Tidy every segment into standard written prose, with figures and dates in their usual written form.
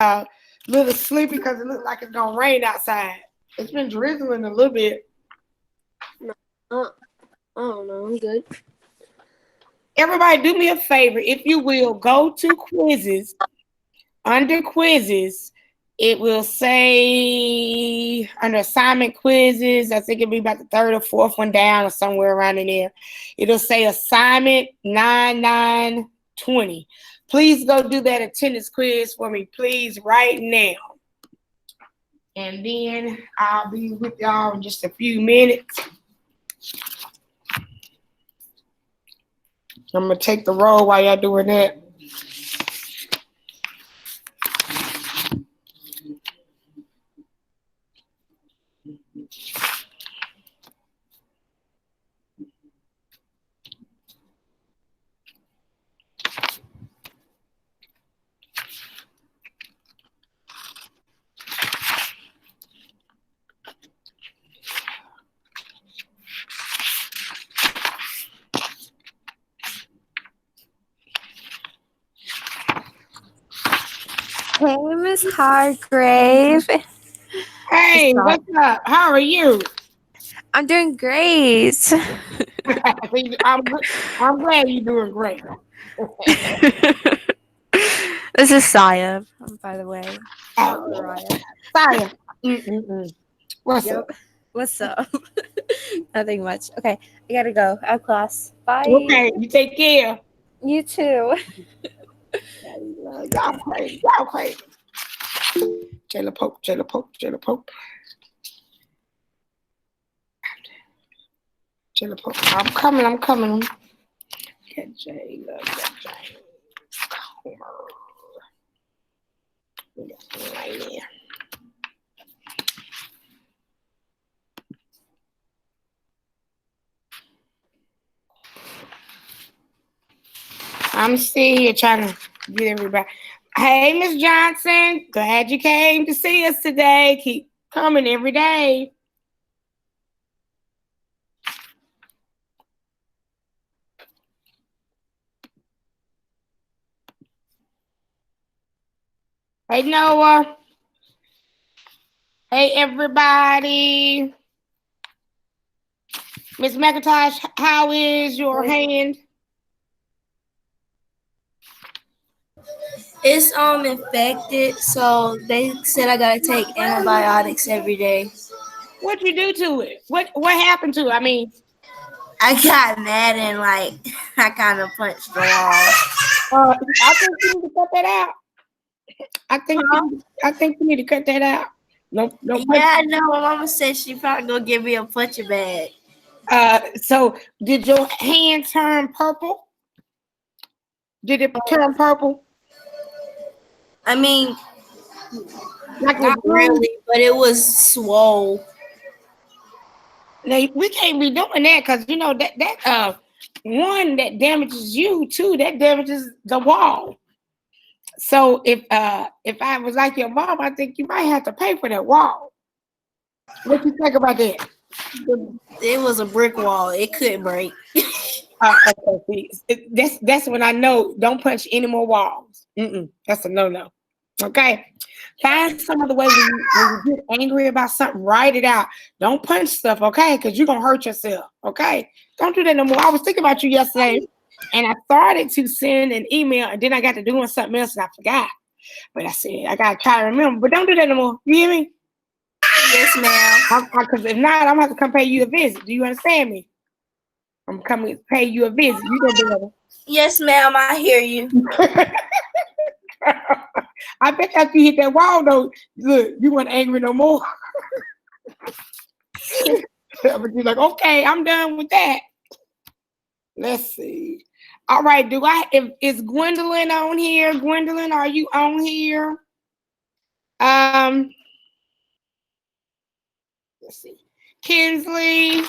A little sleepy because it looks like it's gonna rain outside. It's been drizzling a little bit. I don't know. I'm good. Everybody, do me a favor, if you will, go to quizzes. Under quizzes, it will say under assignment quizzes. I think it'll be about the third or fourth one down or somewhere around in there. It'll say assignment 9920. Please go do that attendance quiz for me, please, right now. And then I'll be with y'all in just a few minutes. I'm going to take the roll while y'all doing that. Hey, Miss Hargrave. Hey, what's up? How are you? I'm doing great. I'm glad you're doing great. This is Saya, by the way. Oh, Saya. What's up? What's up? Nothing much. Okay, I gotta go. I have class. Bye. Okay, you take care. You too. Y'all crazy. Y'all crazy. Jayla Pope, Jayla Pope, Jayla Pope. Jayla Pope. I'm coming. Get Jayla, get Jayla. Right there. I'm still here trying to get everybody. Hey, Miss Johnson, glad you came to see us today. Keep coming every day. Hey, Noah. Hey, everybody. Miss McIntosh, how is your hand? It's infected, so they said I gotta take antibiotics every day. What'd you do to it? What happened to it? I mean, I got mad and I kind of punched the wall. I think you need to cut that out. I think you need to cut that out. No. Yeah, I know. My mama said she probably gonna give me a punching bag. So did your hand turn purple? Did it turn purple? I mean, not really, but it was swole. Now, we can't be doing that because you know that one that damages you, two that damages the wall. So if I was like your mom, I think you might have to pay for that wall. What you think about that? It was a brick wall. It couldn't break. Okay, that's when I know don't punch any more walls. That's a no. Okay, find some other way when you get angry about something, write it out. Don't punch stuff, okay? Because you're gonna hurt yourself. Okay, don't do that no more. I was thinking about you yesterday, and I started to send an email, and then I got to doing something else, and I forgot. But I said I gotta try to remember. But don't do that no more. You hear me? Yes, ma'am. Because if not, I'm gonna have to come pay you a visit. Do you understand me? I'm coming to pay you a visit. You gonna do it? Yes, ma'am. I hear you. I bet after you hit that wall, though, look, you weren't angry no more. But you're like, okay, I'm done with that. Let's see. All right, is Gwendolyn on here? Gwendolyn, are you on here? Let's see. Kinsley.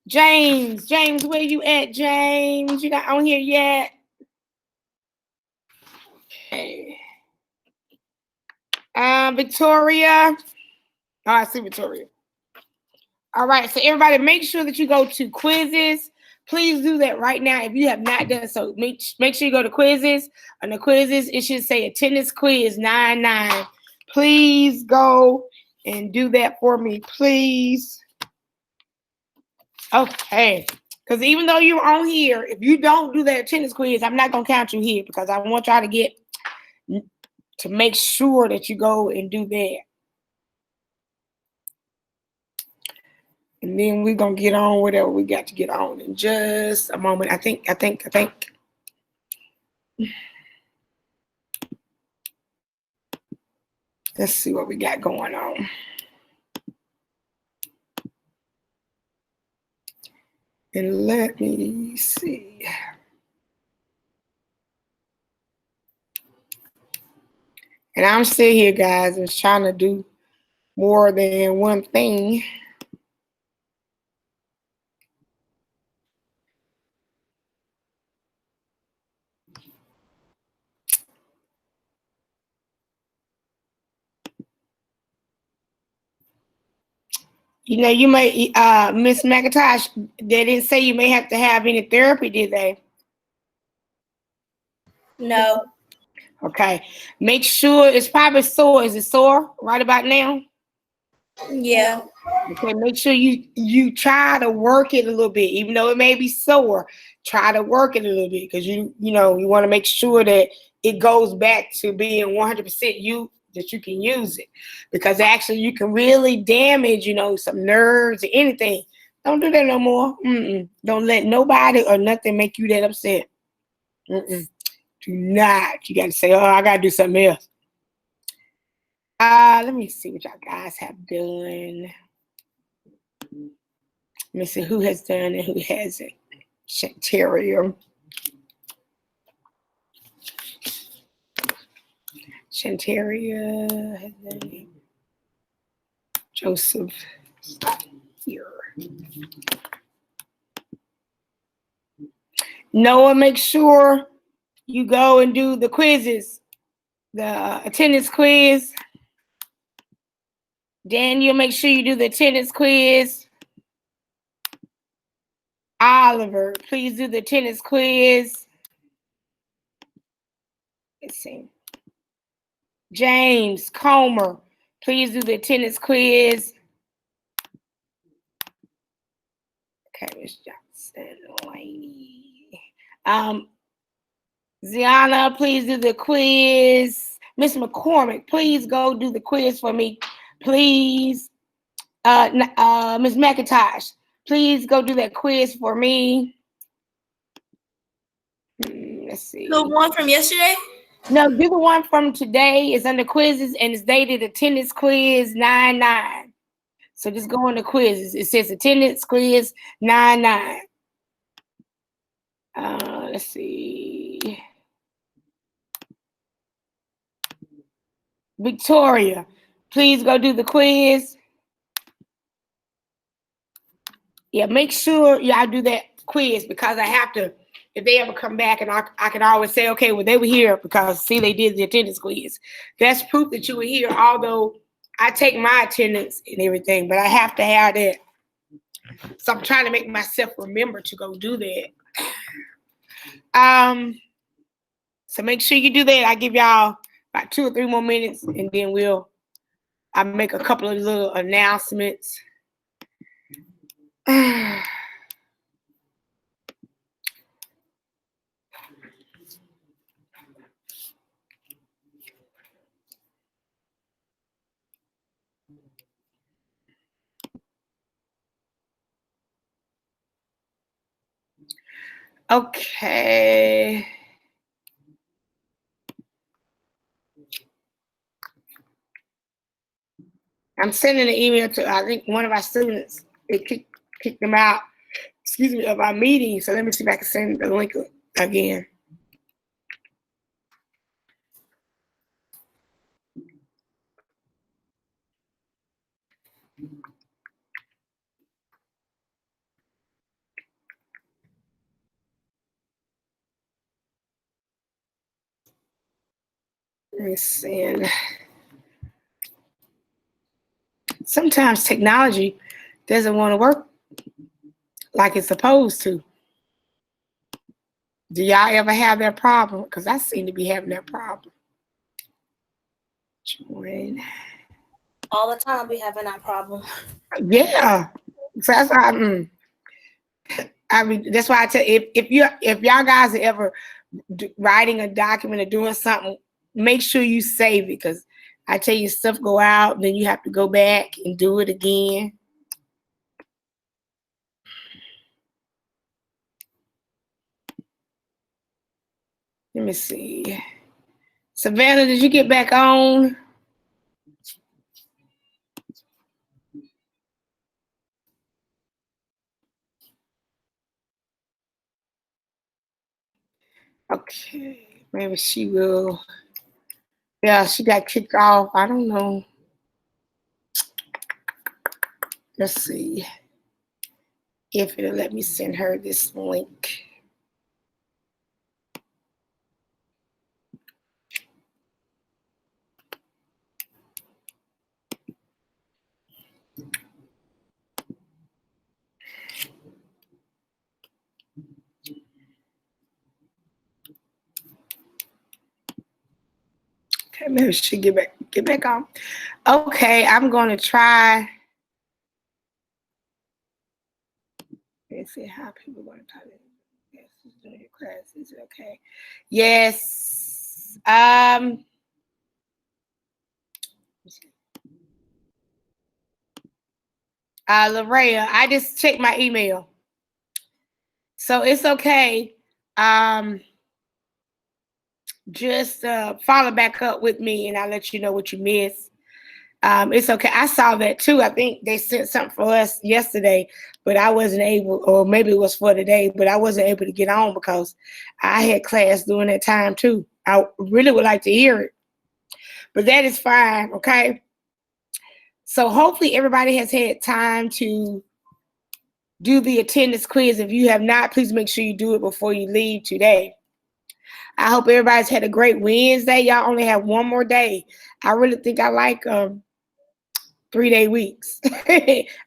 James, where you at, James? You not on here yet? Okay. Victoria. Oh, I see Victoria. All right, so everybody make sure that you go to quizzes. Please do that right now if you have not done so. Make sure you go to quizzes. On the quizzes, it should say attendance quiz 99. Please go and do that for me, please. Okay. Because even though you're on here, if you don't do that attendance quiz, I'm not going to count you here because I want y'all to make sure that you go and do that. And then we're going to get on whatever we got to get on in just a moment. I think. Let's see what we got going on. And let me see. And I'm still here, guys, and trying to do more than one thing. You know, you may, Miss McIntosh, they didn't say you may have to have any therapy, did they? No. Okay. Make sure it's probably sore. Is it sore right about now? Yeah. Okay. Make sure you try to work it a little bit, even though it may be sore. Try to work it a little bit because you want to make sure that it goes back to being 100% you, that you can use it, because actually you can really damage, some nerves or anything. Don't do that no more. Don't let nobody or nothing make you that upset. Do not. You got to say, oh, I got to do something else. Let me see what y'all guys have done. Let me see who has done and who hasn't. Shantaria. Shantaria has done it. Joseph here. Noah, make sure you go and do the quizzes, the attendance quiz. Daniel, make sure you do the attendance quiz. Oliver, please do the attendance quiz. Let's see. James Comer, please do the attendance quiz. Okay, Miss Johnson, Laney. Ziana, please do the quiz. Miss McCormick, please go do the quiz for me, please. Miss McIntosh, please go do that quiz for me. Let's see. The one from yesterday? No, do the one from today. It's under quizzes and it's dated attendance quiz 99. So just go on the quizzes. It says attendance quiz 99. Let's see. Victoria, please go do the quiz. Yeah, make sure y'all do that quiz because I have to, if they ever come back, and I can always say, okay, well, they were here because, see, they did the attendance quiz. That's proof that you were here, although I take my attendance and everything, but I have to have that. So I'm trying to make myself remember to go do that. So make sure you do that. I give y'all about 2 or 3 more minutes, and then I'll make a couple of little announcements. Okay. I'm sending an email to, I think, one of our students. They kicked them out, of our meeting. So let me see if I can send the link again. Let me send. Sometimes technology doesn't want to work like it's supposed to. Do y'all ever have that problem? Because I seem to be having that problem. Join. All the time we having that problem. Yeah. So that's why I mean, that's why I tell if y'all guys are ever writing a document or doing something, make sure you save it, because I tell you, stuff go out, then you have to go back and do it again. Let me see. Savannah, did you get back on? Okay, maybe she will. Yeah, she got kicked off. I don't know. Let's see if it'll let me send her this link. Okay, maybe she get back on. Okay, I'm gonna try. Let's see how people are gonna type it. Yes, doing your class. Is it okay? Yes. Larea, I just checked my email. So it's okay. Just follow back up with me and I'll let you know what you missed. It's okay. I saw that too. I think they sent something for us yesterday, but I wasn't able, or maybe it was for today, but I wasn't able to get on because I had class during that time too. I really would like to hear it, but that is fine. Okay. So hopefully everybody has had time to do the attendance quiz. If you have not, please make sure you do it before you leave today. I hope everybody's had a great Wednesday. Y'all only have one more day. I really think I like 3-day weeks.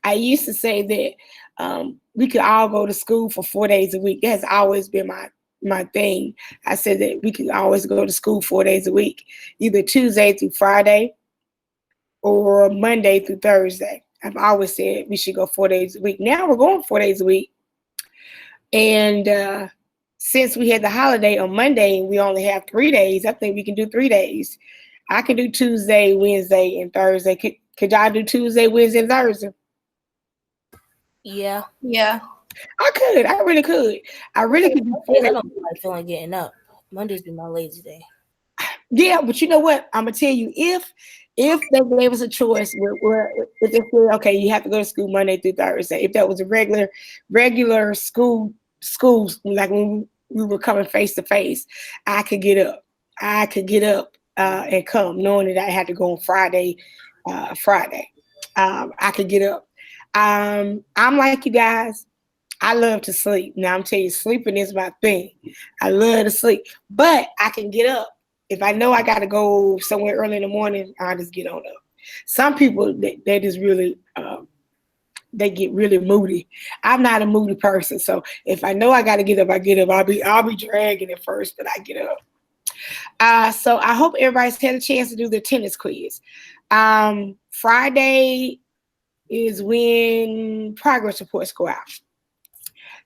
I used to say that we could all go to school for 4 days a week. That has always been my thing. I said that we could always go to school 4 days a week, either Tuesday through Friday or Monday through Thursday. I've always said we should go 4 days a week. Now we're going 4 days a week. And since we had the holiday on Monday and we only have 3 days, I think we can do 3 days. I can do Tuesday, Wednesday, and Thursday. Could y'all do Tuesday, Wednesday, and Thursday? Yeah. I could. I really could. I really could. I don't feel like getting up. Mondays be my lazy day. Yeah, but you know what? I'm gonna tell you, if they gave us a choice where if they said, okay, you have to go to school Monday through Thursday, if that was a regular schools, like when we were coming face to face, I could get up. And come, knowing that I had to go on Friday. I could get up. I'm like you guys. I love to sleep. Now I'm telling you, sleeping is my thing. I love to sleep, but I can get up. If I know I got to go somewhere early in the morning, I'll just get on up. Some people, they just really, they get really moody. I'm not a moody person, so if I know I got to get up, I get up. I'll be dragging at first, but I get up. So I hope everybody's had a chance to do the attendance quiz. Friday is when progress reports go out.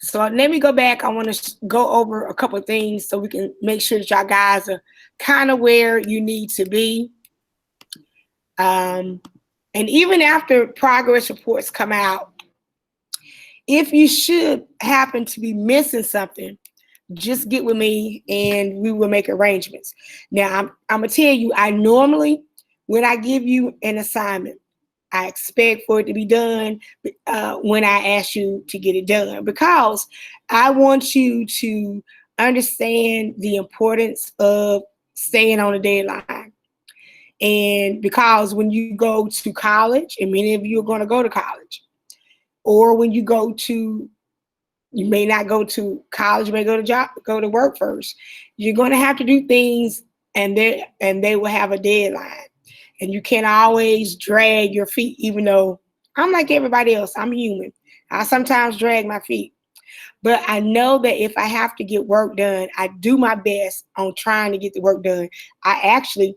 So let me go back. I want to go over a couple of things so we can make sure that y'all guys are kind of where you need to be. And even after progress reports come out, if you should happen to be missing something, just get with me and we will make arrangements. Now, I'm going to tell you, I normally, when I give you an assignment, I expect for it to be done when I ask you to get it done, because I want you to understand the importance of staying on a deadline. And because when you go to college, and many of you are going to go to college, or when you may not go to college, you may go to work first. You're going to have to do things, and they will have a deadline. And you can't always drag your feet, even though I'm like everybody else. I'm human. I sometimes drag my feet. But I know that if I have to get work done, I do my best on trying to get the work done. I actually,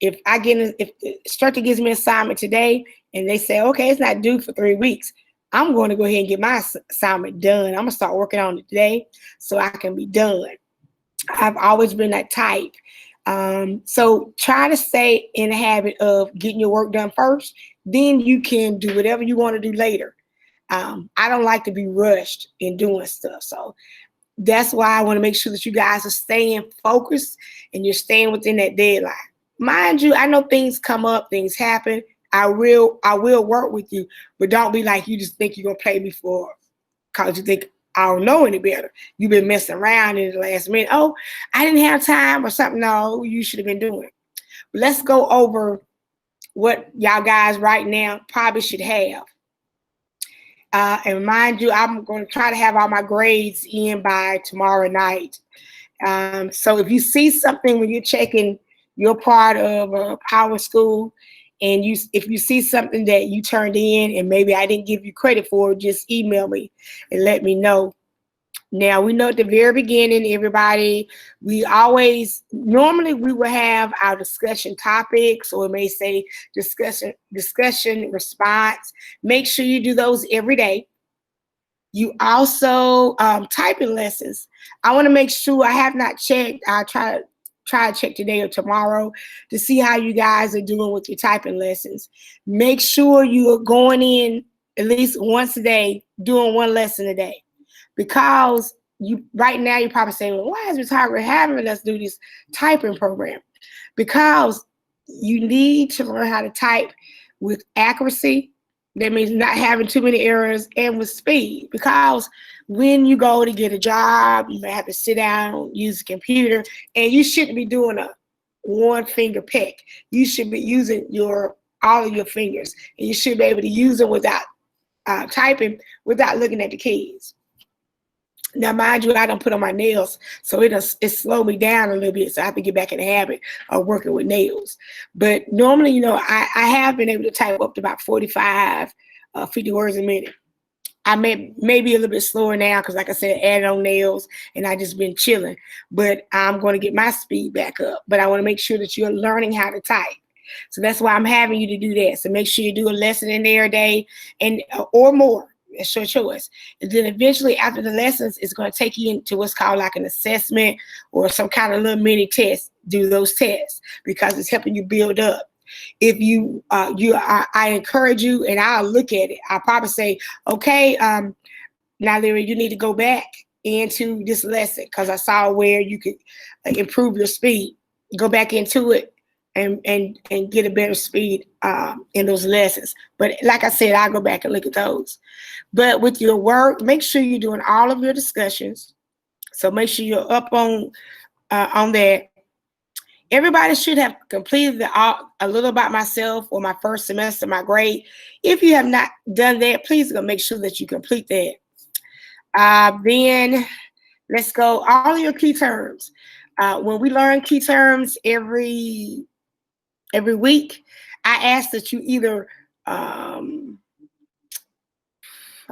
if the instructor gives me an assignment today and they say, okay, it's not due for 3 weeks, I'm going to go ahead and get my assignment done. I'm going to start working on it today so I can be done. I've always been that type. So try to stay in the habit of getting your work done first. Then you can do whatever you want to do later. I don't like to be rushed in doing stuff. So that's why I want to make sure that you guys are staying focused and you're staying within that deadline. Mind you, I know things come up, things happen. I will work with you, but don't be like you just think you're gonna pay me for because you think I don't know any better. You've been messing around in the last minute. Oh, I didn't have time or something. No, you should have been doing it. But let's go over what y'all guys right now probably should have. And mind you, I'm going to try to have all my grades in by tomorrow night. So if you see something when you're checking your part of Power School, and if you see something that you turned in and maybe I didn't give you credit for, just email me and let me know. Now, we know at the very beginning, everybody, normally we will have our discussion topics, or it may say discussion response. Make sure you do those every day. You also, typing lessons. I want to make sure, I have not checked. I'll try to check today or tomorrow to see how you guys are doing with your typing lessons. Make sure you are going in at least once a day, doing one lesson a day. Because right now you're probably saying, well, why is Ms. Hargrave having us do this typing program? Because you need to learn how to type with accuracy. That means not having too many errors, and with speed. Because when you go to get a job, you may have to sit down, use a computer, and you shouldn't be doing a one finger peck. You should be using all of your fingers, and you should be able to use them without typing, without looking at the keys. Now, mind you, I don't put on my nails, so it slowed me down a little bit, so I have to get back in the habit of working with nails. But normally, I have been able to type up to about 45, 50 words a minute. I may be a little bit slower now because, like I said, added on nails, and I just been chilling. But I'm going to get my speed back up. But I want to make sure that you're learning how to type. So that's why I'm having you to do that. So make sure you do a lesson in there a day, or more. It's your choice. And then eventually after the lessons, it's going to take you into what's called like an assessment or some kind of little mini test. Do those tests because it's helping you build up. If I encourage you, and I'll look at it. I'll probably say, okay, now Larry, you need to go back into this lesson because I saw where you could improve your speed. Go back into it and get a better speed in those lessons. But like I said, I'll go back and look at those. But with your work, make sure you're doing all of your discussions. So make sure you're up on that. Everybody should have completed a little about myself or my first semester, my grade. If you have not done that, please go make sure that you complete that. Then let's go all your key terms. When we learn key terms every week, I ask that you either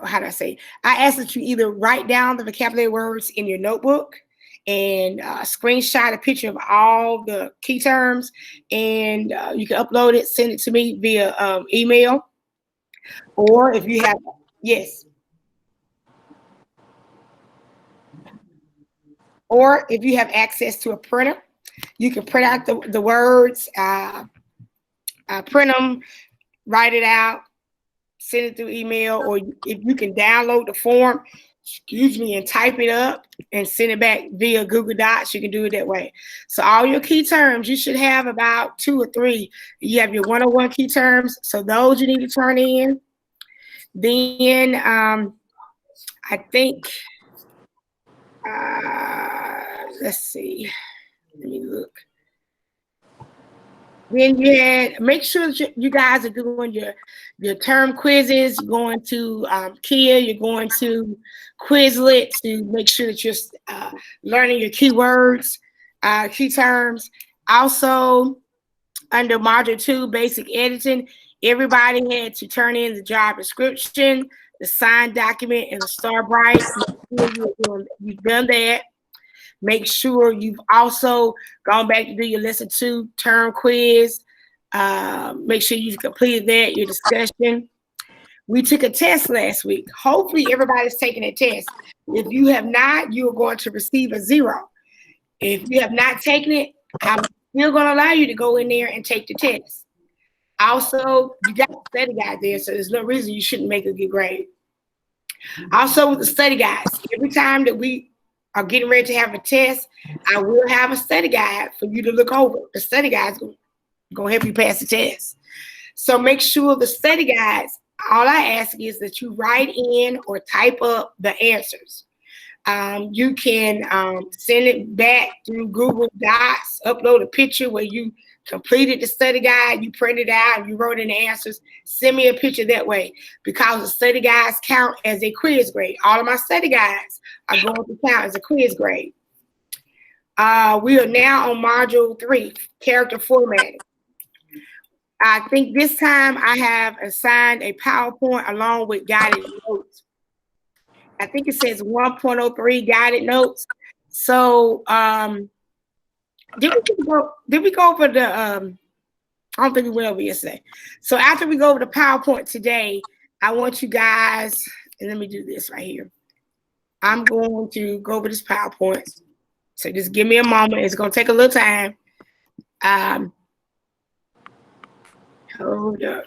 I ask that you either write down the vocabulary words in your notebook and screenshot a picture of all the key terms, and you can upload it, send it to me via email, or if you have, yes. Or if you have access to a printer, you can print out the words, print them, write it out, send it through email, or if you can download the form, and type it up and send it back via Google Docs, you can do it that way. So all your key terms, you should have about 2 or 3. You have your 101 key terms, so those you need to turn in. Then I think, let's see, let me look. Then make sure that you guys are doing your term quizzes. You're going to Kia, you're going to Quizlet to make sure that you're learning your keywords, key terms. Also, under Module 2, Basic Editing, everybody had to turn in the job description, the signed document and the star bright. You've done that. Make sure you've also gone back to do your lesson 2 term quiz. Make sure you've completed that, your discussion. We took a test last week. Hopefully everybody's taking a test. If you have not, you are going to receive a 0. If you have not taken it, I'm still going to allow you to go in there and take the test. Also, you got the study guide there, so there's no reason you shouldn't make a good grade. Also, with the study guides, every time that we are getting ready to have a test, I will have a study guide for you to look over. The study guide's going to help you pass the test. So make sure the study guides, all I ask is that you write in or type up the answers. You can send it back through Google Docs, upload a picture where you completed the study guide, you printed it out, you wrote in the answers. Send me a picture that way, because the study guides count as a quiz grade. All of my study guides are going to count as a quiz grade. We are now on module 3, character formatting. I think this time I have assigned a PowerPoint along with guided notes. I think it says 1.03 guided notes. So did we go over the I don't think we went over yesterday. So after we go over the PowerPoint today, I want you guys, and let me do this right here. I'm going to go over this PowerPoint. So just give me a moment. It's going to take a little time. Hold up.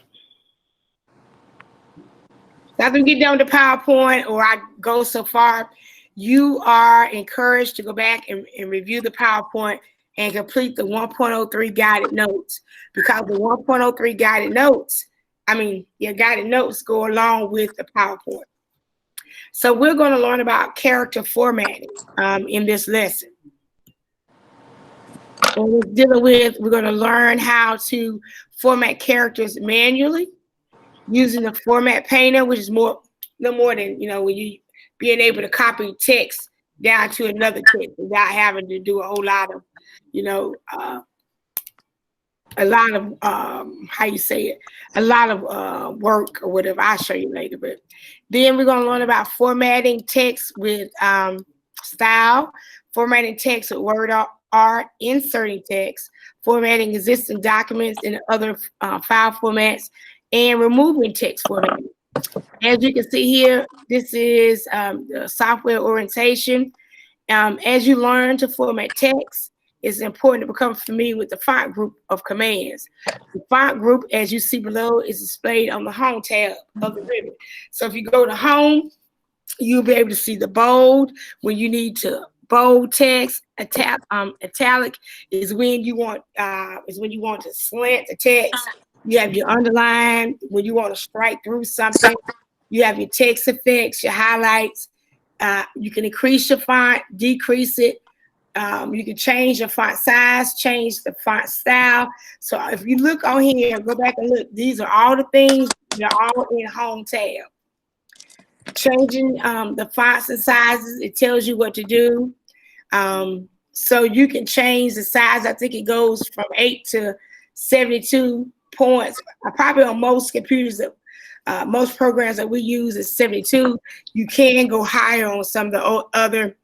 After we get done with the PowerPoint, or I go so far, you are encouraged to go back and review the PowerPoint and complete the 1.03 guided notes, because the 1.03 guided notes, guided notes go along with the PowerPoint. So we're going to learn about character formatting in this lesson. And we're going to learn how to format characters manually using the format painter, which is no more than, when you being able to copy text down to another text without having to do a whole lot of, work or whatever. I'll show you later. But then we're going to learn about formatting text with style, formatting text with word art, inserting text, formatting existing documents in other file formats, and removing text formatting. As you can see here, this is the software orientation. As you learn to format text, it's important to become familiar with the font group of commands. The font group, as you see below, is displayed on the home tab of the ribbon. So if you go to home, you'll be able to see the bold when you need to bold text. Italic is when you want to slant the text. You have your underline when you want to strike through something. You have your text effects, your highlights. You can increase your font, decrease it. You can change your font size, change the font style. So if you look on here, go back and look. These are all the things that are all in home tab. Changing the fonts and sizes, it tells you what to do. So you can change the size. I think it goes from 8 to 72 points. Probably on most computers, most programs that we use is 72. You can go higher on some of the other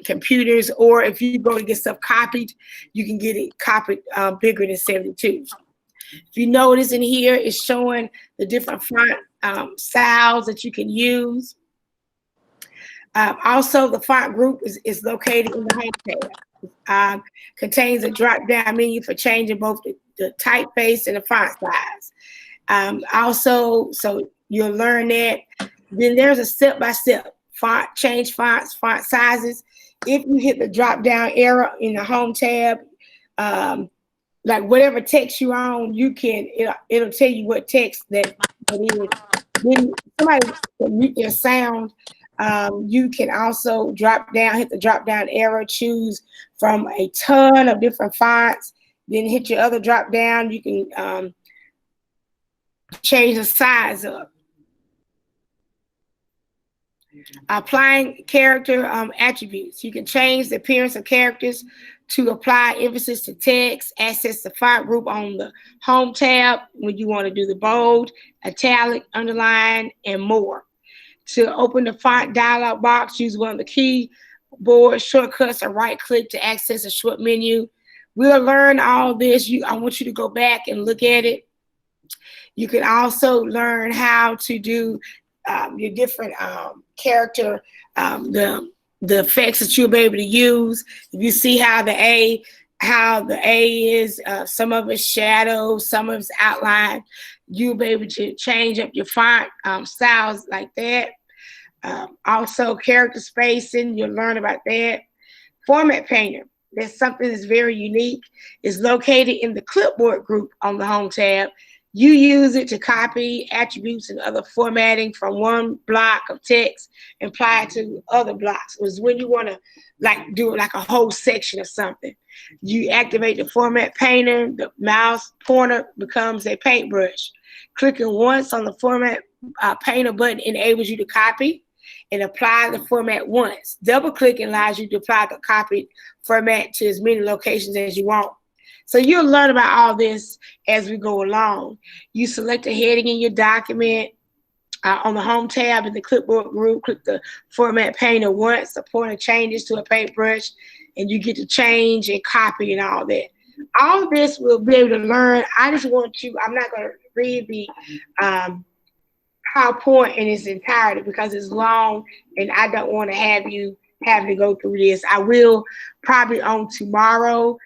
computers, or if you go to get stuff copied, you can get it copied bigger than 72. If you notice in here, it's showing the different font styles that you can use. Also, the font group is located in the home tab. Contains a drop-down menu for changing both the typeface and the font size. Also, so you'll learn that. Then there's a step-by-step font, change fonts, font sizes. If you hit the drop-down arrow in the home tab, like whatever text you're on, it'll tell you what text that it is. When somebody can mute their sound, you can also hit the drop-down arrow, choose from a ton of different fonts, then hit your other drop-down. You can change the size up. Applying character attributes. You can change the appearance of characters to apply emphasis to text, access the font group on the home tab when you want to do the bold, italic, underline, and more. To open the font dialog box, use one of the keyboard shortcuts or right click to access a short menu. We'll learn all this. I want you to go back and look at it. You can also learn how to do your different character, the effects that you'll be able to use. If you see how the A is, some of it's shadow, some of it's outline, you'll be able to change up your font styles like that. Also, character spacing, you'll learn about that. Format Painter, that's something that's very unique. It's located in the clipboard group on the home tab. You use it to copy attributes and other formatting from one block of text and apply it to other blocks. It's when you want to do like a whole section of something. You activate the Format Painter, the mouse pointer becomes a paintbrush. Clicking once on the Format Painter button enables you to copy and apply the format once. Double clicking allows you to apply the copied format to as many locations as you want. So you'll learn about all this as we go along. You select a heading in your document. On the home tab in the clipboard group, click the Format Painter once. The pointer changes to a paintbrush, and you get to change and copy and all that. All of this we'll be able to learn. I just want you, I'm not going to read the PowerPoint in its entirety because it's long, and I don't want to have you having to go through this. I will probably on tomorrow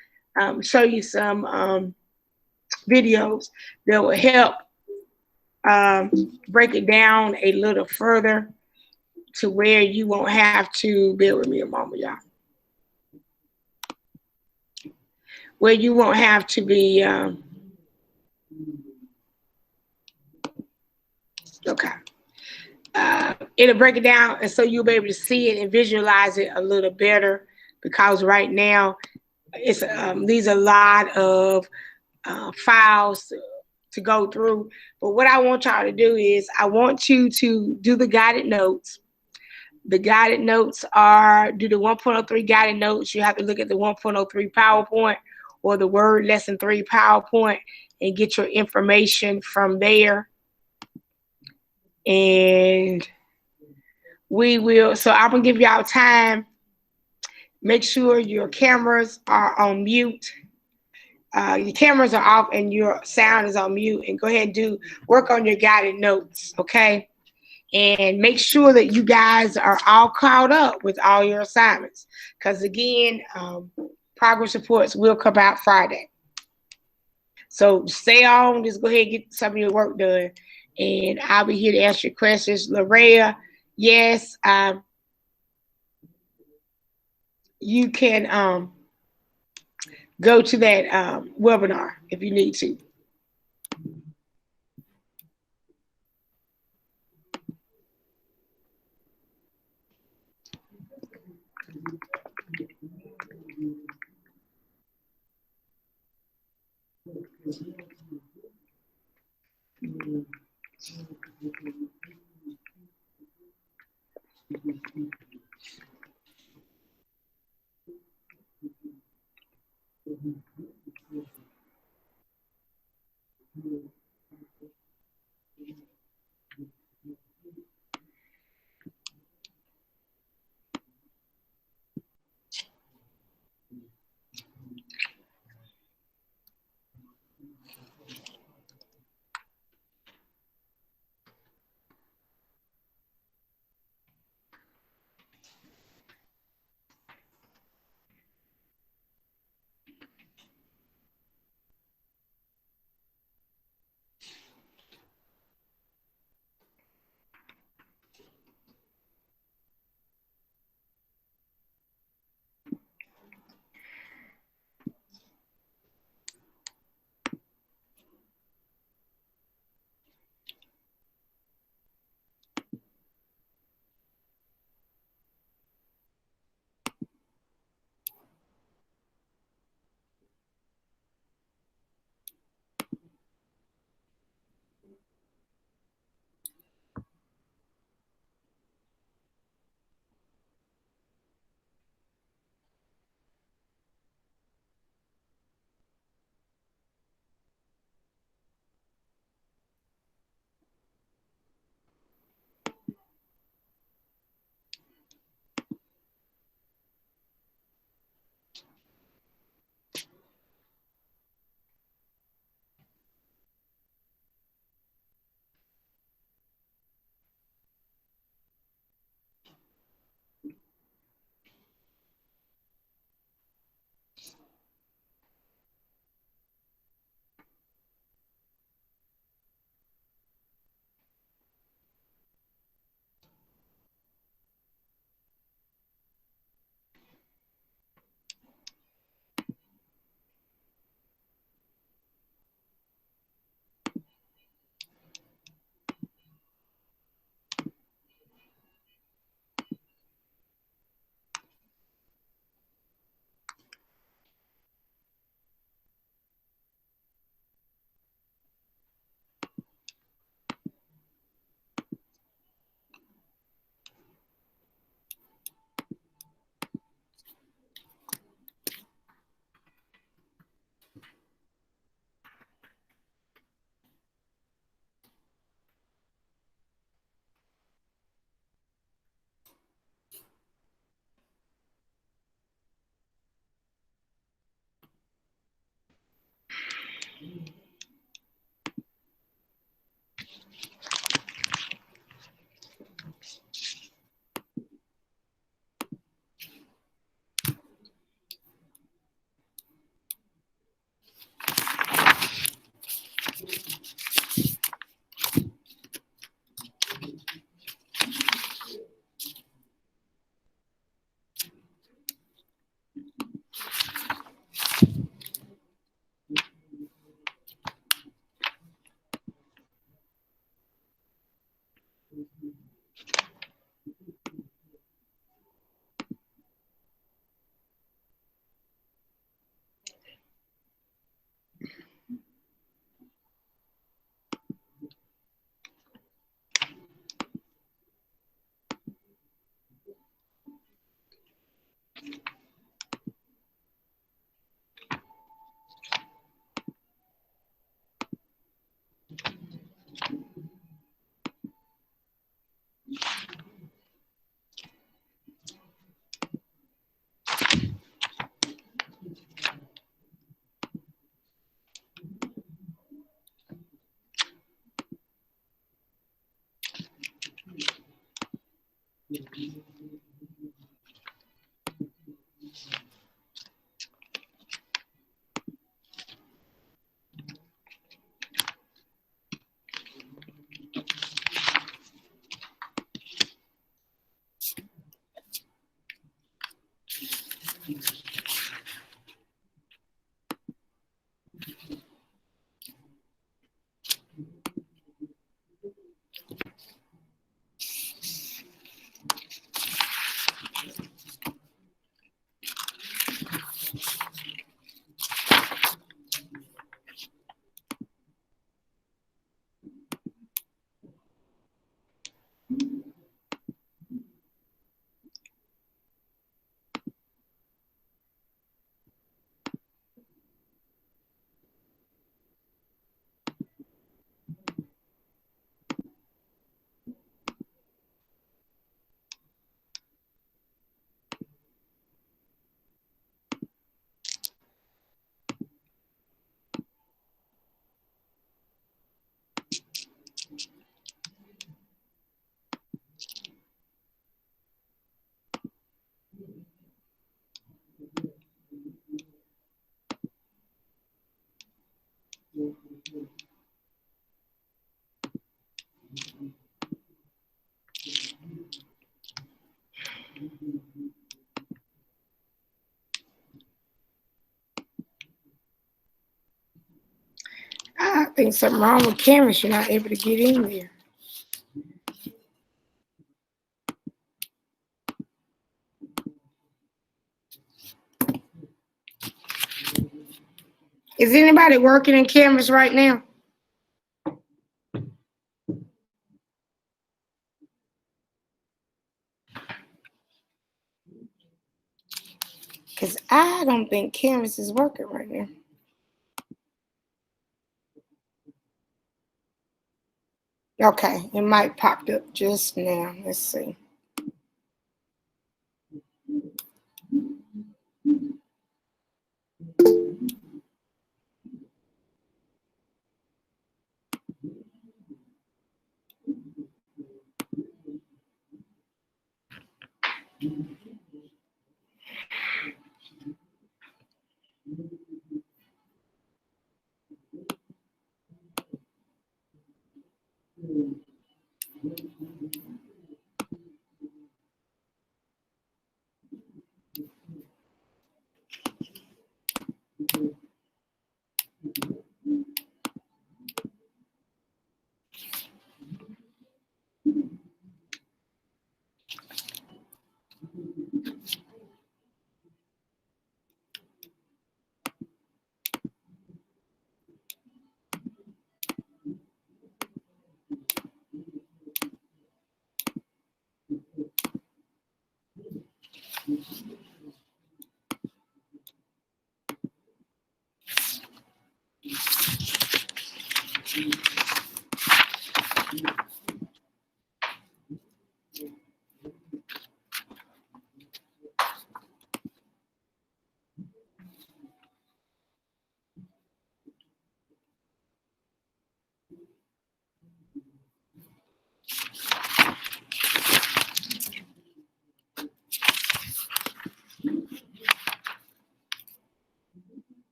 show you some videos that will help break it down a little further to where you won't have to, bear with me a moment, y'all, where you won't have to be, okay. It'll break it down, and so you'll be able to see it and visualize it a little better, because right now it's these are a lot of files to go through. But what I want y'all to do is I want you to do the guided notes. The guided notes are, do the 1.03 guided notes. You have to look at the 1.03 PowerPoint or the Word Lesson 3 PowerPoint and get your information from there. And we will, so I'm gonna give y'all time. Make sure your cameras are on mute. Your cameras are off and your sound is on mute, and go ahead and work on your guided notes, okay? And make sure that you guys are all caught up with all your assignments, because again, progress reports will come out Friday. So stay on, just go ahead and get some of your work done, and I'll be here to answer your questions. Larea, yes, you can go to that webinar if you need to. I think something wrong with cameras. You're not able to get in there. Is anybody working in cameras right now? Because I don't think cameras is working right now. Okay, it might popped up just now. Let's see.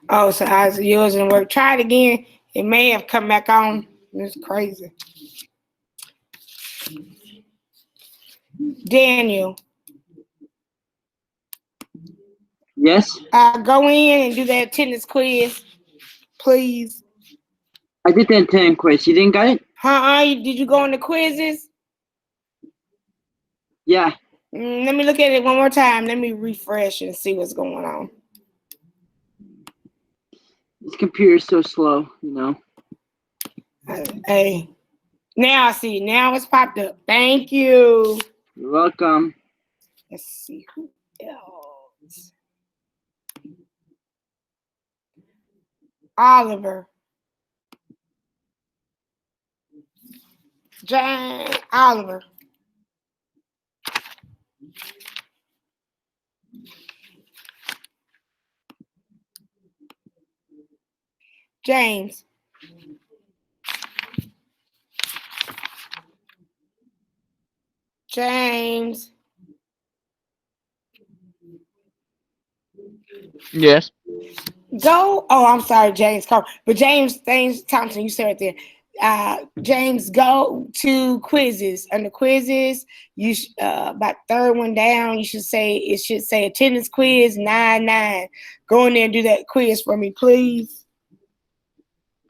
Oh, so yours didn't work. Try it again. It may have come back on. It's crazy. Daniel. Yes. Go in and do that attendance quiz, please. I did the attendance quiz. You didn't get it? Did you go on the quizzes? Yeah. Let me look at it one more time. Let me refresh and see what's going on. This computer's so slow, you know. Hey, now I see. Now it's popped up. Thank you. You're welcome. Let's see who else. Oliver. Oliver. James. James. Yes. Go. Oh, I'm sorry, James. But James Thompson, you said it there. James, go to quizzes. Under quizzes, you about third one down. It should say attendance quiz 9-9. Go in there and do that quiz for me, please.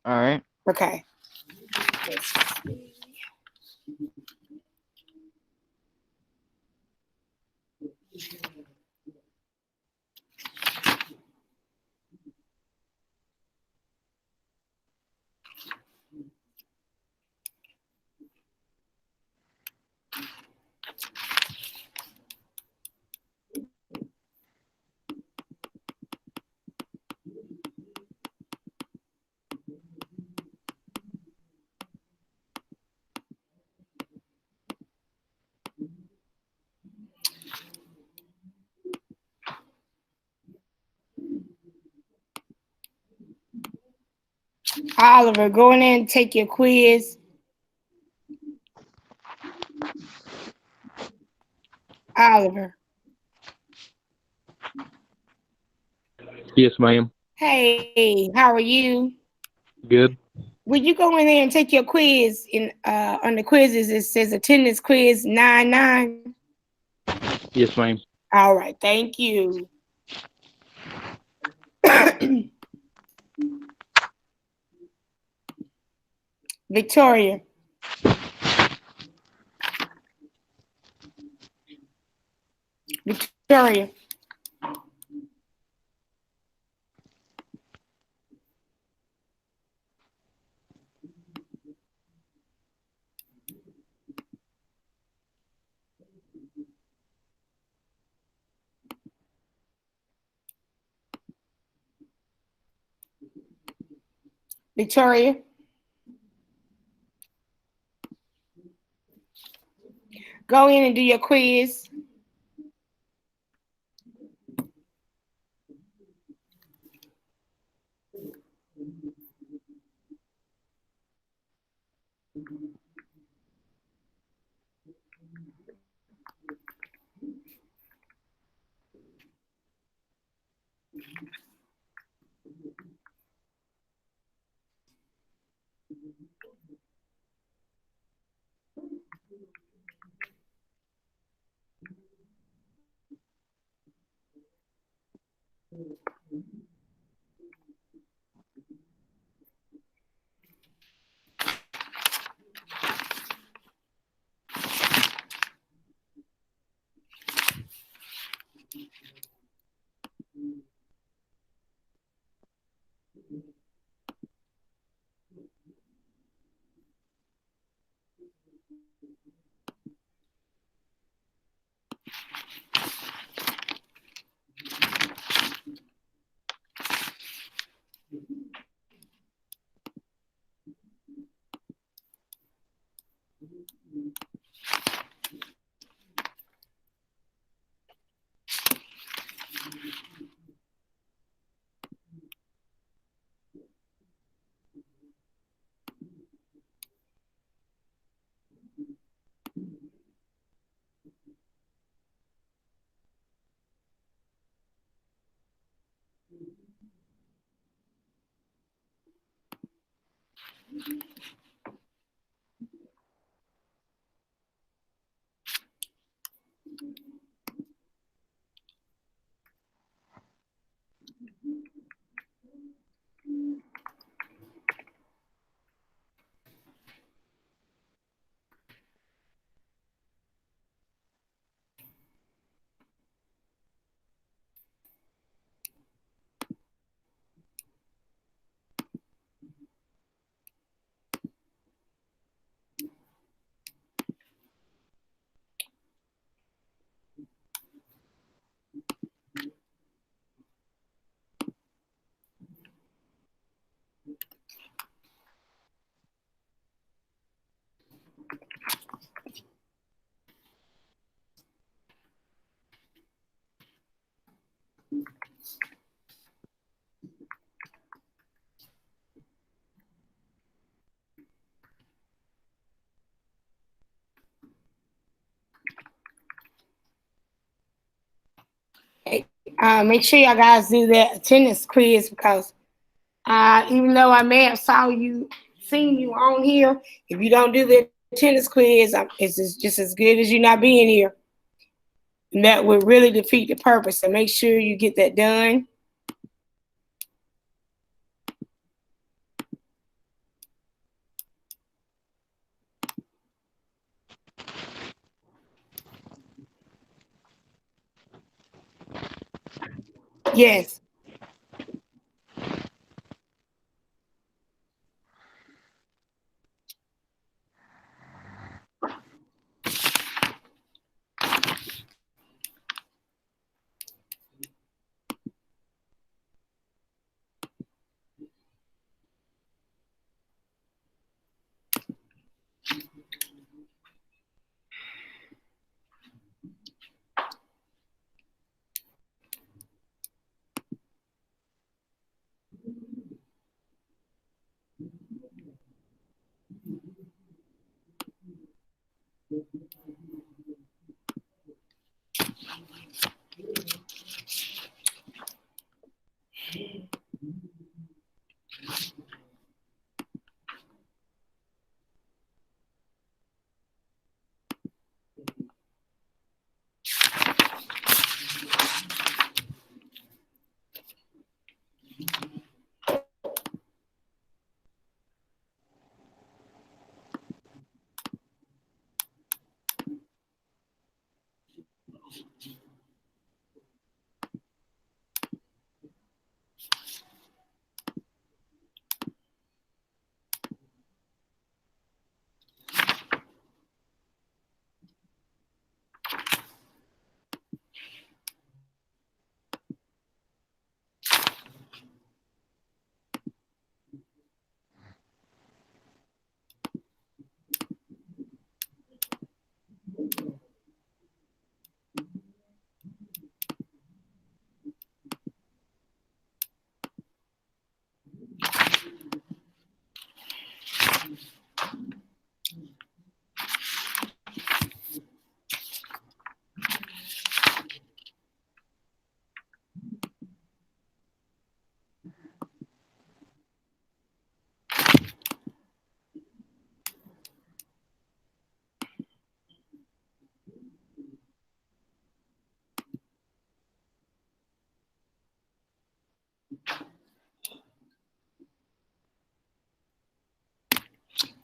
All right. Okay. Oliver, go in there and take your quiz. Oliver. Yes, ma'am. Hey, how are you? Good. Will you go in there and take your quiz? On the quizzes, it says attendance quiz 9-9. Yes, ma'am. All right, thank you. Victoria. Victoria. Victoria. Go in and do your quiz. Make sure y'all guys do that attendance quiz because even though I may have seen you on here, if you don't do the attendance quiz, it's just as good as you not being here. And that would really defeat the purpose. So make sure you get that done. Yes.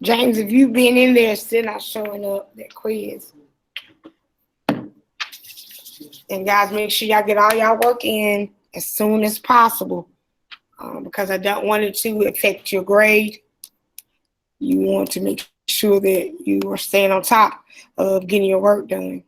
James, if you've been in there, still not showing up that quiz. And guys, make sure y'all get all y'all work in as soon as possible because I don't want it to affect your grade. You want to make sure that you are staying on top of getting your work done.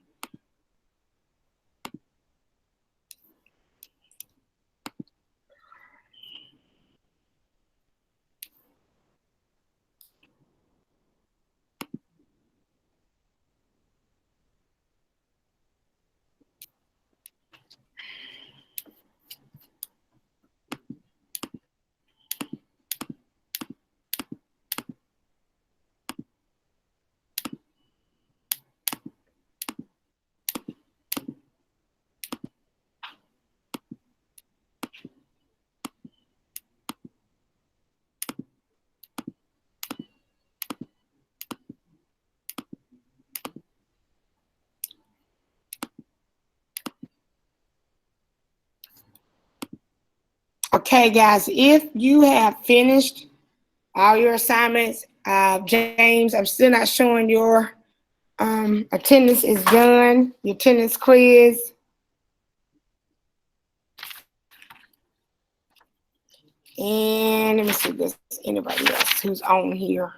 Okay, guys, if you have finished all your assignments, James, I'm still not showing your attendance is done, your attendance quiz. And let me see if there's anybody else who's on here.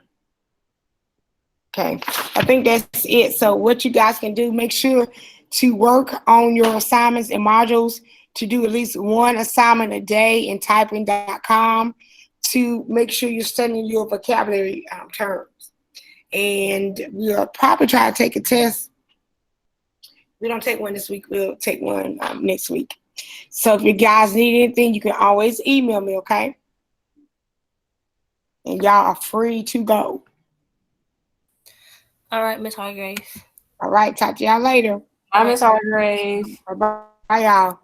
Okay, I think that's it. So what you guys can do, make sure to work on your assignments and modules to do at least one assignment a day in typing.com to make sure you're studying your vocabulary terms. And we'll probably try to take a test. We don't take one this week. We'll take one next week. So if you guys need anything, you can always email me, okay? And y'all are free to go. All right, Miss Hargrave. All right, talk to y'all later. Bye, Miss Hargrave. Bye, y'all.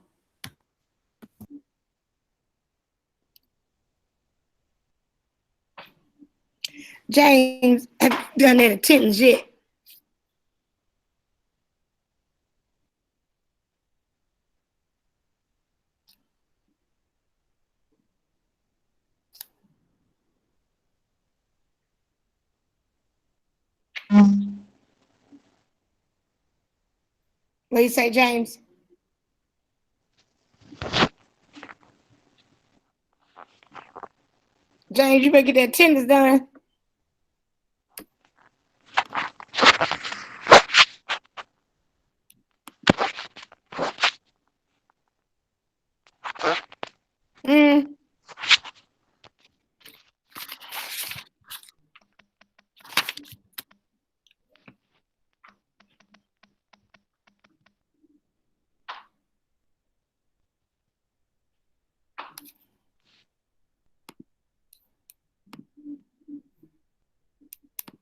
James, have you done that attendance yet? What do you say, James? James, you better get that attendance done.